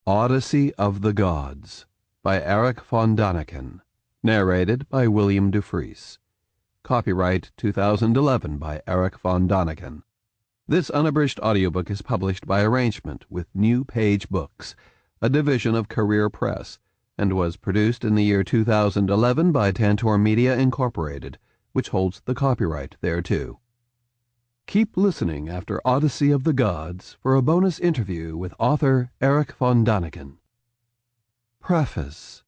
Odyssey of the Gods by Erich Von Daniken. Narrated by William Dufris. Copyright 2011 by Erich Von Daniken. This unabridged audiobook is published by arrangement with New Page Books, a division of Career Press, and was produced in the year 2011 by Tantor Media Incorporated, which holds the copyright thereto. Keep listening after Odyssey of the Gods for a bonus interview with author Erich Von Daniken. Preface.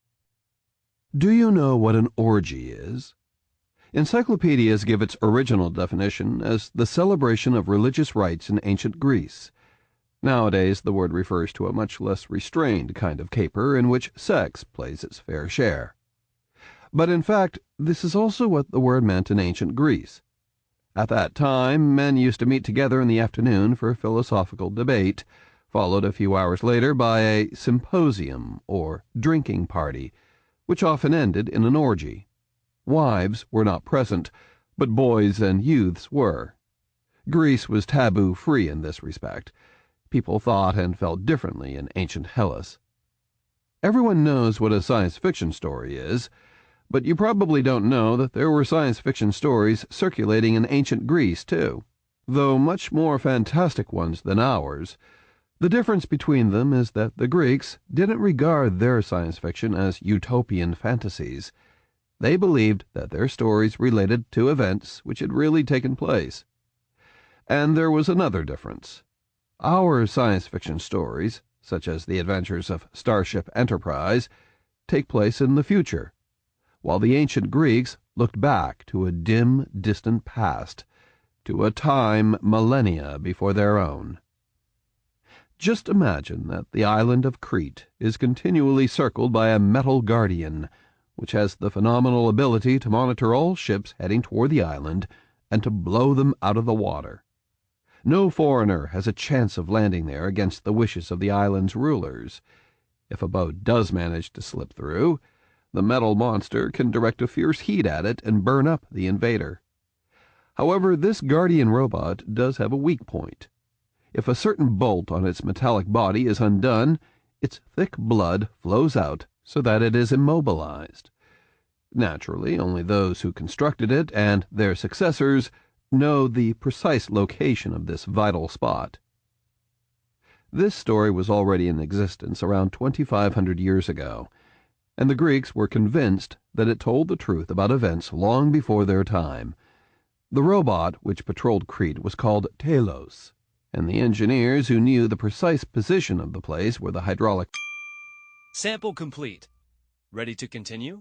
Do you know what an orgy is? Encyclopedias give its original definition as the celebration of religious rites in ancient Greece. Nowadays, the word refers to a much less restrained kind of caper in which sex plays its fair share. But in fact, this is also what the word meant in ancient Greece. At that time, men used to meet together in the afternoon for philosophical debate, followed a few hours later by a symposium or drinking party, which often ended in an orgy. Wives were not present, but boys and youths were. Greece was taboo-free in this respect. People thought and felt differently in ancient Hellas. Everyone knows what a science fiction story is, but you probably don't know that there were science fiction stories circulating in ancient Greece, too, though much more fantastic ones than ours. The difference between them is that the Greeks didn't regard their science fiction as utopian fantasies. They believed that their stories related to events which had really taken place. And there was another difference. Our science fiction stories, such as the adventures of Starship Enterprise, take place in the future, while the ancient Greeks looked back to a dim, distant past, to a time millennia before their own. Just imagine that the island of Crete is continually circled by a metal guardian, which has the phenomenal ability to monitor all ships heading toward the island and to blow them out of the water. No foreigner has a chance of landing there against the wishes of the island's rulers. If a boat does manage to slip through, the metal monster can direct a fierce heat at it and burn up the invader. However, this guardian robot does have a weak point. If a certain bolt on its metallic body is undone, its thick blood flows out so that it is immobilized. Naturally, only those who constructed it and their successors know the precise location of this vital spot. This story was already in existence around 2,500 years ago, and the Greeks were convinced that it told the truth about events long before their time. The robot which patrolled Crete was called Telos, and the engineers who knew the precise position of the place where the hydraulic Sample complete. Ready to continue?